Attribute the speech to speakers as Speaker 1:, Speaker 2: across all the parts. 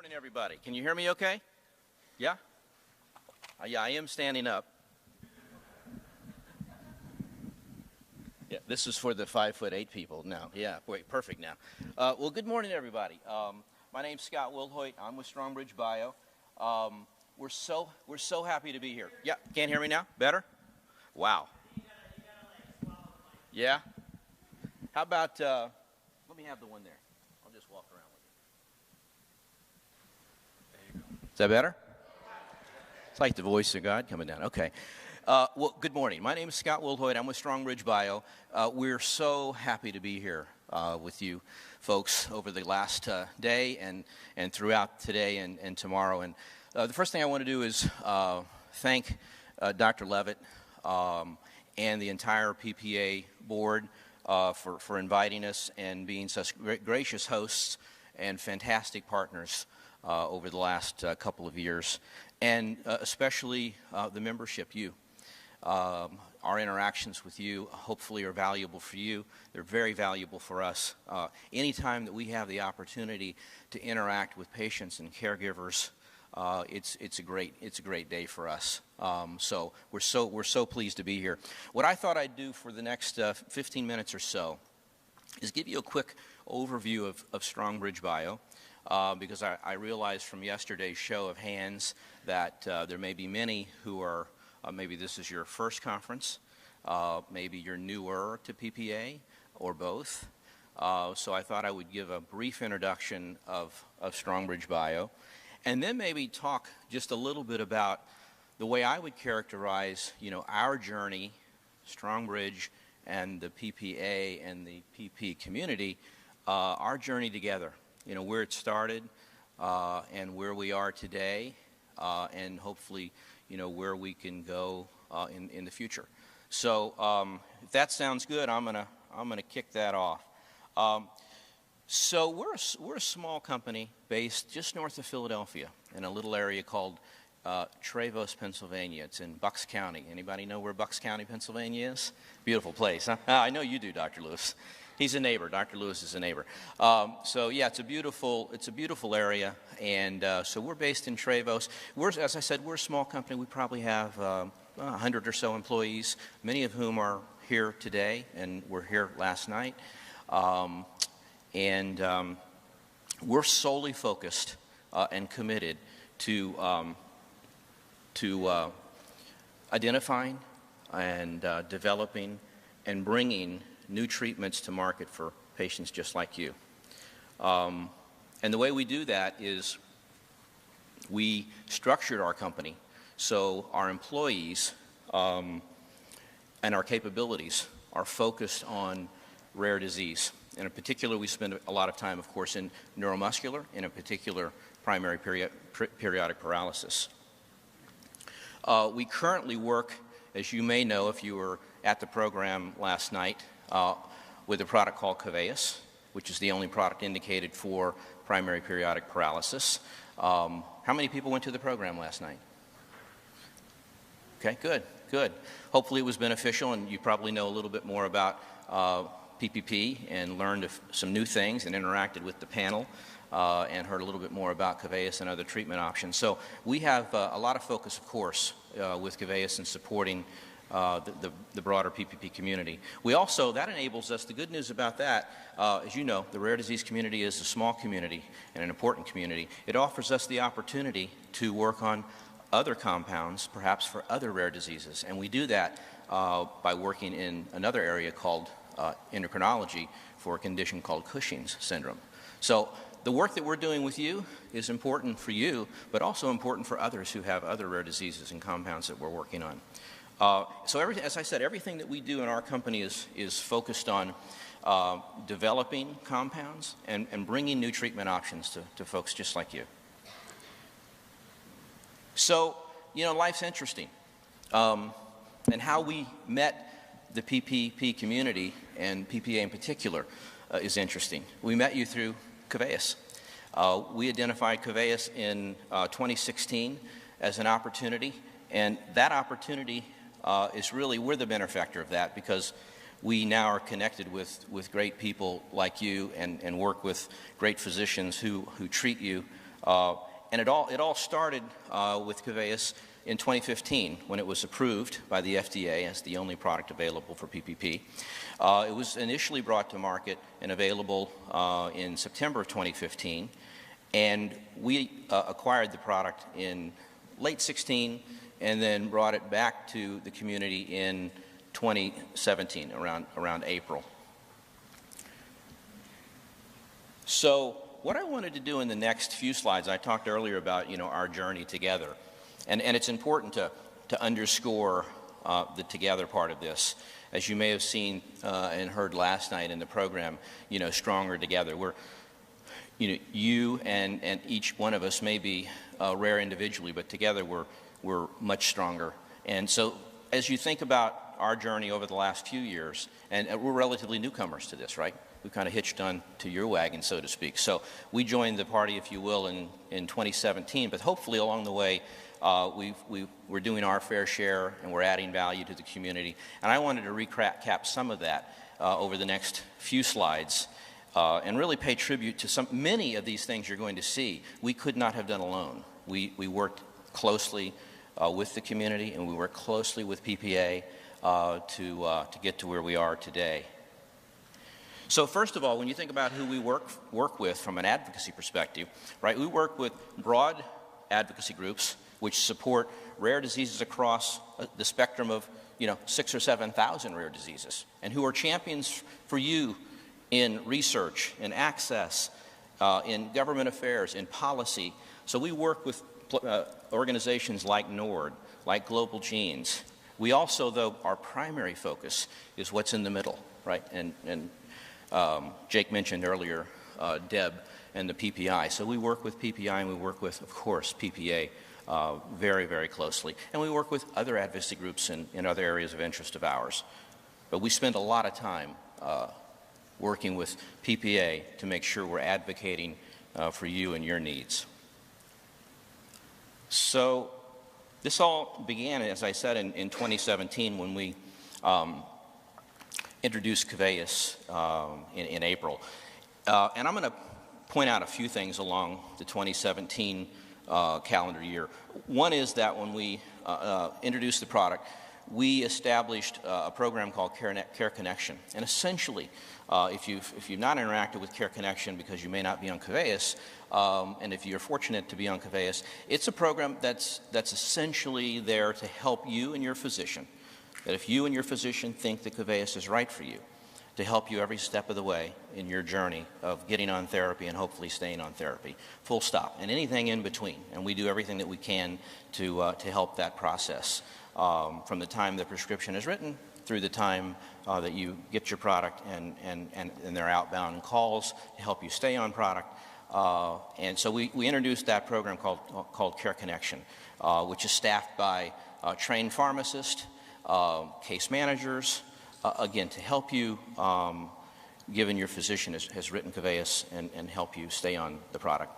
Speaker 1: Morning, everybody. Can you hear me okay? Yeah? Yeah, I am standing up. Yeah, this is for the 5'8" people now. Yeah, wait, perfect now. Well, good morning, everybody. My name's Scott Wilhoit. I'm with Strongbridge Bio. We're so happy to be here. Yeah, can't hear me now? Better? Wow. Yeah? How about, let me have the one there. I'll just walk around with it. There you go. Is that better? It's like the voice of God coming down. Okay. Well, good morning. My name is Scott Wilhoit. I'm with Strongbridge Bio. We're so happy to be here with you folks over the last day and throughout today and tomorrow. And the first thing I want to do is thank Dr. Levitt and the entire PPA board for inviting us and being such gracious hosts and fantastic partners over the last couple of years, and especially the membership, you. Our interactions with you hopefully are valuable for you. They're very valuable for us. Anytime that we have the opportunity to interact with patients and caregivers, it's a great day for us. So we're so pleased to be here. What I thought I'd do for the next 15 minutes or so is give you a quick overview of Strongbridge Bio, because I realized from yesterday's show of hands that there may be many who are maybe this is your first conference, maybe you're newer to PPA, or both. So I thought I would give a brief introduction of Strongbridge Bio, and then maybe talk just a little bit about the way I would characterize, our journey, Strongbridge and the PPA and the PP community, our journey together. Where it started and where we are today, and hopefully, where we can go in the future. So if that sounds good, I'm gonna kick that off. So we're a small company based just north of Philadelphia in a little area called Trevose, Pennsylvania. It's in Bucks County. Anybody know where Bucks County, Pennsylvania is? Beautiful place, huh? I know you do, Dr. Lewis. He's a neighbor. Dr. Lewis is a neighbor. So yeah, it's a beautiful area, and so we're based in Trevose. As I said, we're a small company. We probably have 100 or so employees, many of whom are here today and were here last night. And we're solely focused and committed to identifying and developing and bringing new treatments to market for patients just like you. And the way we do that is we structured our company so our employees and our capabilities are focused on rare disease. And in particular, we spend a lot of time, of course, in neuromuscular, and in particular, primary periodic paralysis. We currently work, as you may know if you were at the program last night, with a product called Keveyis, which is the only product indicated for primary periodic paralysis. How many people went to the program last night? Okay, good. Hopefully it was beneficial, and you probably know a little bit more about PPP and learned some new things and interacted with the panel and heard a little bit more about Keveyis and other treatment options. So we have a lot of focus, of course, with Keveyis in supporting the broader PPP community. We also, that enables us, the good news about that, as you know, the rare disease community is a small community and an important community. It offers us the opportunity to work on other compounds, perhaps for other rare diseases. And we do that by working in another area called endocrinology for a condition called Cushing's syndrome. So the work that we're doing with you is important for you, but also important for others who have other rare diseases and compounds that we're working on. So as I said, everything that we do in our company is focused on developing compounds and bringing new treatment options to folks just like you. So, life's interesting. And how we met the PPP community, and PPA in particular, is interesting. We met you through Keveyis. We identified Keveyis in 2016 as an opportunity, and that opportunity is really, we're the benefactor of that, because we now are connected with great people like you and work with great physicians who treat you And it all started with Keveyis in 2015 when it was approved by the FDA as the only product available for PPP. It was initially brought to market and available in September of 2015, and we acquired the product in late 16 and then brought it back to the community in 2017, around April. So what I wanted to do in the next few slides, I talked earlier about our journey together, and it's important to underscore the together part of this. As you may have seen and heard last night in the program, stronger together. You and each one of us may be rare individually, but together we're much stronger. And so as you think about our journey over the last few years, and we're relatively newcomers to this, right? We kind of hitched on to your wagon, so to speak. So we joined the party, if you will, in 2017, but hopefully along the way we're doing our fair share and we're adding value to the community. And I wanted to recap some of that over the next few slides and really pay tribute to many of these things you're going to see we could not have done alone. We worked closely with the community, and we worked closely with PPA to get to where we are today. So first of all, when you think about who we work with from an advocacy perspective, right, we work with broad advocacy groups which support rare diseases across the spectrum of 6,000 or 7,000 rare diseases, and who are champions for you in research, in access, in government affairs, in policy. So we work with organizations like NORD, like Global Genes. We also, though, our primary focus is what's in the middle, right? And Jake mentioned earlier Deb and the PPI. So we work with PPI, and we work with, of course, PPA very, very closely. And we work with other advocacy groups in other areas of interest of ours. But we spend a lot of time working with PPA to make sure we're advocating for you and your needs. So this all began, as I said, in 2017 when we introduced Keveyis in April. And I'm going to point out a few things along the 2017 calendar year. One is that when we introduced the product, we established a program called Care Connection. And essentially, if you've not interacted with Care Connection because you may not be on Keveyis, and if you're fortunate to be on Keveyis, it's a program that's essentially there to help you and your physician. That if you and your physician think that Keveyis is right for you, to help you every step of the way in your journey of getting on therapy and hopefully staying on therapy, full stop, and anything in between. And we do everything that we can to help that process, from the time the prescription is written through the time that you get your product and their outbound calls to help you stay on product. And so we introduced that program called Care Connection, which is staffed by trained pharmacists, case managers, again, to help you, given your physician has written Keveyis, and help you stay on the product.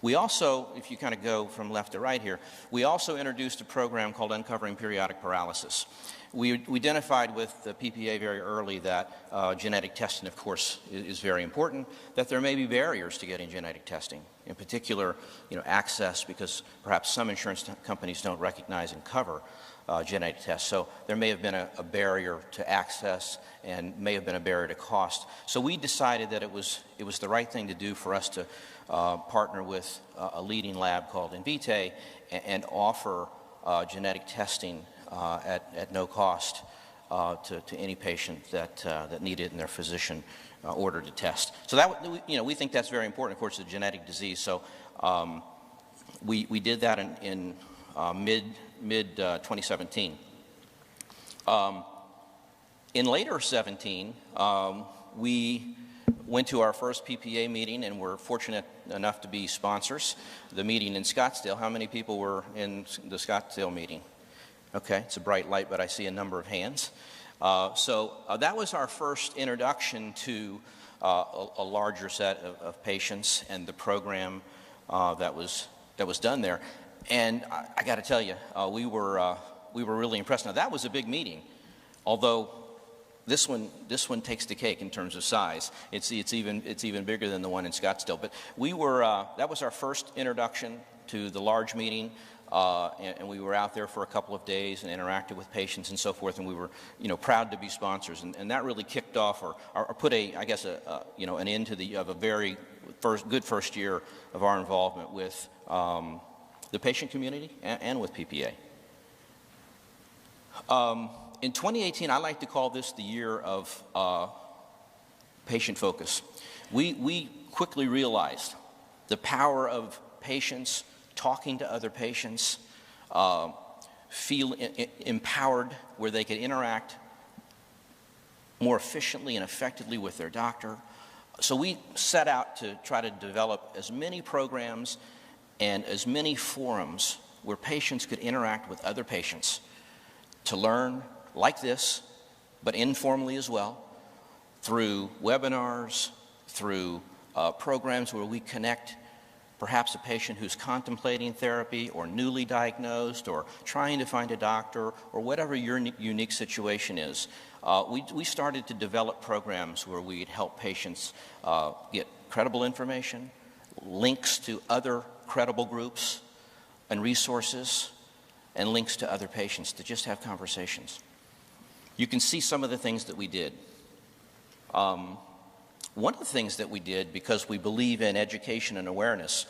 Speaker 1: We also, if you kind of go from left to right here, we also introduced a program called Uncovering Periodic Paralysis. We identified with the PPA very early that genetic testing, of course, is very important, that there may be barriers to getting genetic testing. In particular, access, because perhaps some insurance companies don't recognize and cover genetic tests. So there may have been a barrier to access and may have been a barrier to cost. So we decided that it was the right thing to do for us to partner with a leading lab called Invitae and offer genetic testing at no cost to any patient that needed and their physician ordered to test. So that we think that's very important. Of course, it's a genetic disease. So we did that in mid 2017. In later 17, we went to our first PPA meeting, and we're fortunate enough to be sponsors. The meeting in Scottsdale. How many people were in the Scottsdale meeting? Okay, it's a bright light, but I see a number of hands. So that was our first introduction to a larger set of patients and the program that was done there. And I got to tell you, we were really impressed. Now that was a big meeting, although this one takes the cake in terms of size. It's even bigger than the one in Scottsdale. But we were that was our first introduction to the large meeting, and we were out there for a couple of days and interacted with patients and so forth. And we were proud to be sponsors, and that really kicked off or put an end to a very good first year of our involvement with the patient community and with PPA. In 2018, I like to call this the year of patient focus. We quickly realized the power of patients talking to other patients, feel empowered where they could interact more efficiently and effectively with their doctor. So we set out to try to develop as many programs and as many forums where patients could interact with other patients to learn like this, but informally as well, through webinars, through programs where we connect perhaps a patient who's contemplating therapy or newly diagnosed or trying to find a doctor or whatever your unique situation is. We started to develop programs where we'd help patients get credible information, links to other credible groups and resources, and links to other patients to just have conversations. You can see some of the things that we did. One of the things that we did, because we believe in education and awareness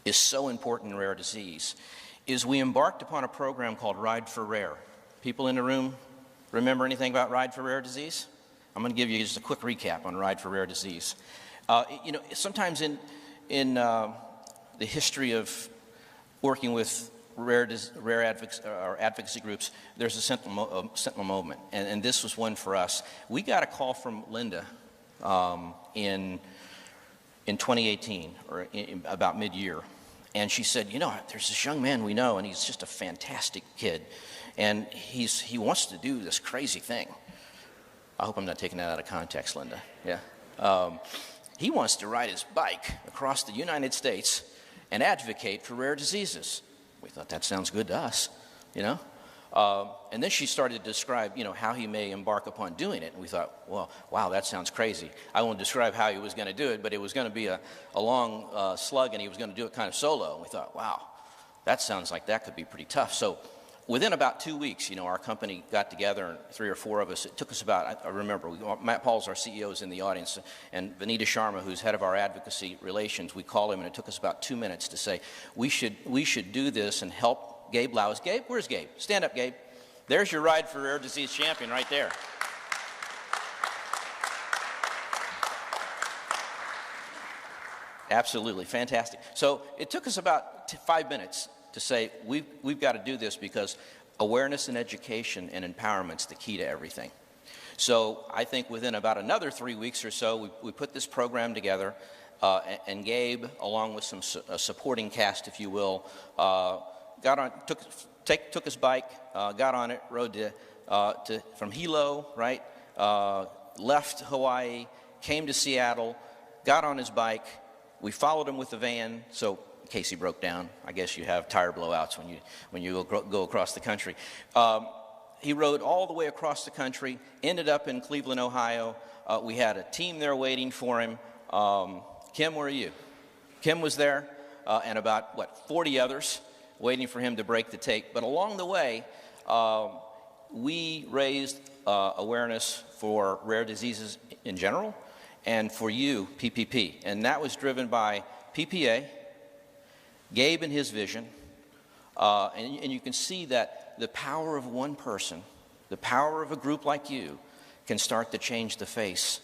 Speaker 1: is so important in rare disease, is we embarked upon a program called Ride for Rare. People in the room remember anything about Ride for Rare Disease? I'm going to give you just a quick recap on Ride for Rare Disease. Sometimes in the history of working with rare advocacy groups, there's a sentinel moment, and this was one for us. We got a call from Linda in 2018, or about mid-year, and she said, there's this young man we know, and he's just a fantastic kid, and he wants to do this crazy thing. I hope I'm not taking that out of context, Linda. Yeah. He wants to ride his bike across the United States and advocate for rare diseases. We thought that sounds good to us, And then she started to describe, how he may embark upon doing it. And we thought, well, wow, that sounds crazy. I won't describe how he was going to do it, but it was going to be a long slug, and he was going to do it kind of solo. And we thought, wow, that sounds like that could be pretty tough. So within about 2 weeks, our company got together, and 3 or 4 of us. It took us about, I remember, Matt Paul's our CEO is in the audience, and Vanita Sharma, who's head of our advocacy relations, we call him, and it took us about 2 minutes to say, we should do this and help Gabe Lauis. Gabe, where's Gabe? Stand up, Gabe. There's your Ride for Rare Disease champion right there. Absolutely, fantastic. So it took us about 5 minutes to say, we've got to do this because awareness and education and empowerment's the key to everything. So I think within about another 3 weeks or so, we put this program together, and Gabe, along with some supporting cast, if you will, took his bike, got on it, rode from Hilo, right, left Hawaii, came to Seattle, got on his bike. We followed him with the van, so in case he broke down, I guess you have tire blowouts when you go across the country. He rode all the way across the country, ended up in Cleveland, Ohio. We had a team there waiting for him. Kim, where are you? Kim was there, and about 40 others waiting for him to break the tape. But along the way, we raised awareness for rare diseases in general, and for you, PPP. And that was driven by PPA, Gabe and his vision, and you can see that the power of one person, the power of a group like you, can start to change the face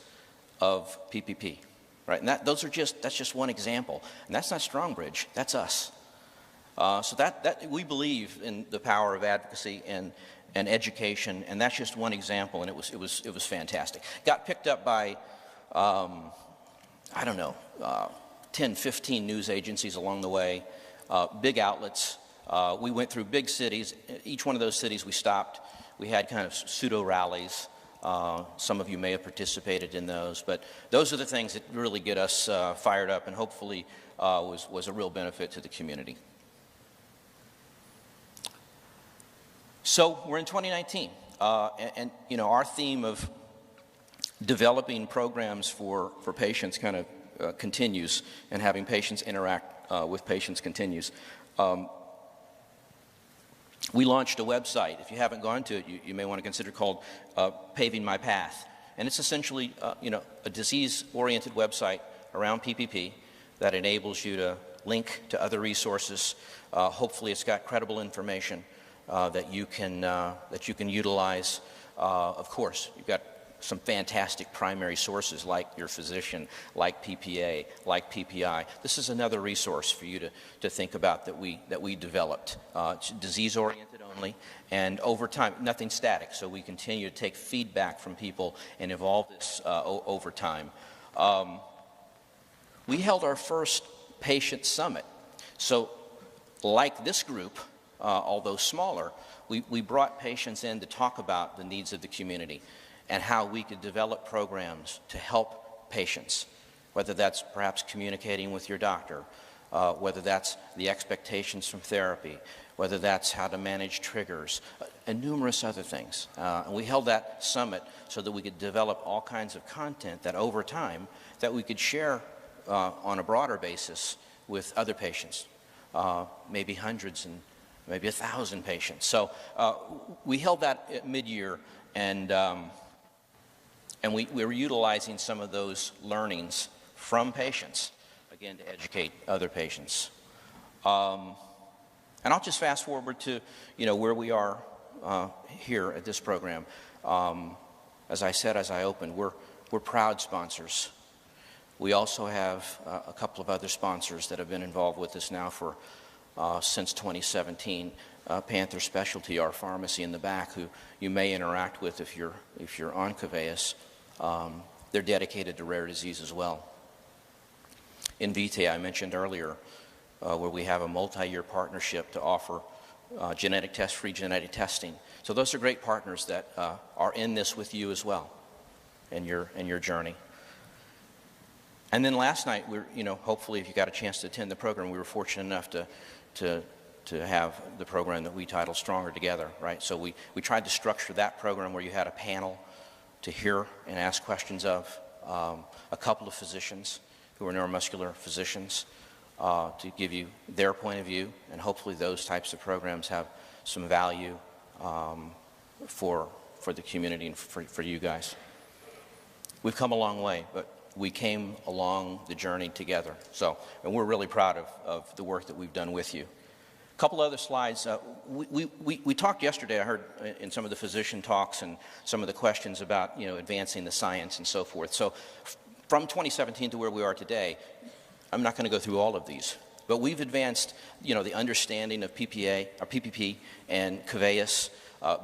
Speaker 1: of PPP, right? And that's just one example, and that's not Strongbridge, that's us. So that we believe in the power of advocacy and education, and that's just one example, and it was fantastic. Got picked up by 10, 15 news agencies along the way, big outlets. We went through big cities. Each one of those cities we stopped. We had kind of pseudo rallies. Some of you may have participated in those, but those are the things that really get us fired up, and hopefully was a real benefit to the community. So we're in 2019. you know, our theme of developing programs for patients kind of continues, and having patients interact with patients continues. We launched a website. If you haven't gone to it, you may want to consider, called Paving My Path. And it's essentially you know, a disease-oriented website around PPP that enables you to link to other resources. Hopefully it's got credible information that you can utilize. Of course, you've got some fantastic primary sources like your physician, like PPA, like PPI. This is another resource for you to think about that we developed. It's disease-oriented only, and over time, nothing static, so we continue to take feedback from people and evolve this over time. We held our first patient summit. So like this group, although smaller, we brought patients in to talk about the needs of the community and how we could develop programs to help patients, whether that's perhaps communicating with your doctor, whether that's the expectations from therapy, whether that's how to manage triggers, and numerous other things. And we held that summit so that we could develop all kinds of content that over time that we could share on a broader basis with other patients, maybe hundreds and maybe 1,000 patients. So we held that at mid-year, and we were utilizing some of those learnings from patients, again, to educate other patients. And I'll just fast forward to, you know, where we are here at this program. As I said, as I opened, we're proud sponsors. We also have a couple of other sponsors that have been involved with us now for since 2017. Panther Specialty, our pharmacy in the back, who you may interact with if you're on Keveyis. They're dedicated to rare disease as well. Invitae, I mentioned earlier, where we have a multi-year partnership to offer free genetic testing. So those are great partners that are in this with you as well, in your journey. And then last night, you know, hopefully if you got a chance to attend the program, we were fortunate enough to have the program that we titled Stronger Together, right? So we tried to structure that program where you had a panel to hear and ask questions of, a couple of physicians who are neuromuscular physicians to give you their point of view, and hopefully those types of programs have some value for the community and for you guys. We've come a long way, but we came along the journey together. So, and we're really proud of the work that we've done with you. A couple other slides. We talked yesterday, I heard in some of the physician talks and some of the questions about, you know, advancing the science and so forth. So from 2017 to where we are today, I'm not going to go through all of these, but we've advanced, you know, the understanding of PPA, or PPP and Keveyis,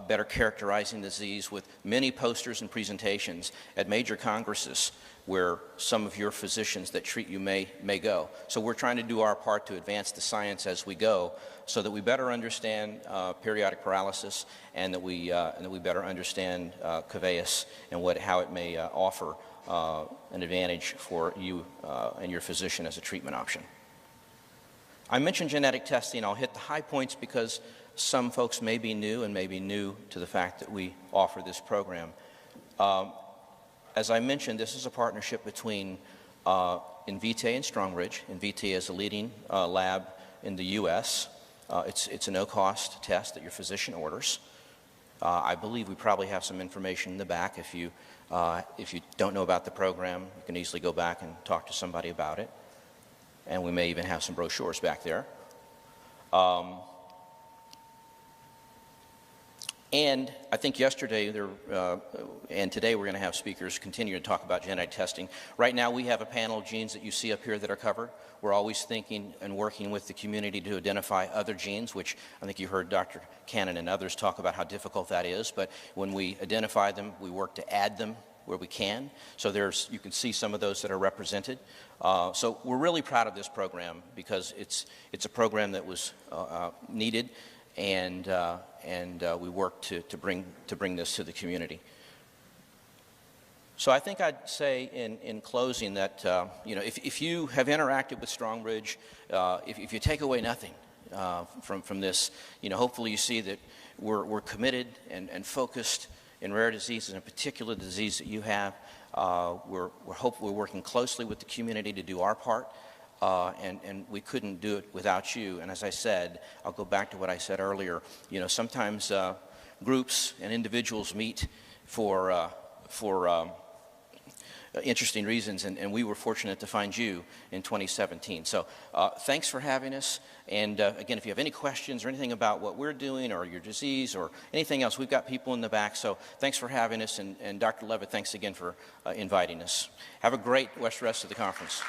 Speaker 1: better characterizing disease with many posters and presentations at major congresses where some of your physicians that treat you may go. So we're trying to do our part to advance the science as we go so that we better understand periodic paralysis, and that we better understand Keveyis and how it may offer an advantage for you and your physician as a treatment option. I mentioned genetic testing. I'll hit the high points because some folks may be new and may be new to the fact that we offer this program. As I mentioned, this is a partnership between Invitae and Strongbridge. Invitae is a leading lab in the U.S. It's a no-cost test that your physician orders. I believe we probably have some information in the back. If you don't know about the program, you can easily go back and talk to somebody about it. And we may even have some brochures back there. And I think yesterday and today we're going to have speakers continue to talk about genetic testing. Right now we have a panel of genes that you see up here that are covered. We're always thinking and working with the community to identify other genes, which I think you heard Dr. Cannon and others talk about how difficult that is. But when we identify them, we work to add them where we can. So you can see some of those that are represented. So we're really proud of this program because it's a program that was needed, and we work to bring this to the community. So I think I'd say in closing that you know, if you have interacted with Strongbridge, if you take away nothing, from this. Hopefully you see that we're committed and focused in rare diseases, in a particular disease that you have. We're hopefully working closely with the community to do our part, and we couldn't do it without you. And as I said, I'll go back to what I said earlier. Sometimes groups and individuals meet for interesting reasons, and we were fortunate to find you in 2017. So thanks for having us. And again, if you have any questions or anything about what we're doing or your disease or anything else, we've got people in the back. So thanks for having us. And Dr. Levitt, thanks again for inviting us. Have a great rest of the conference.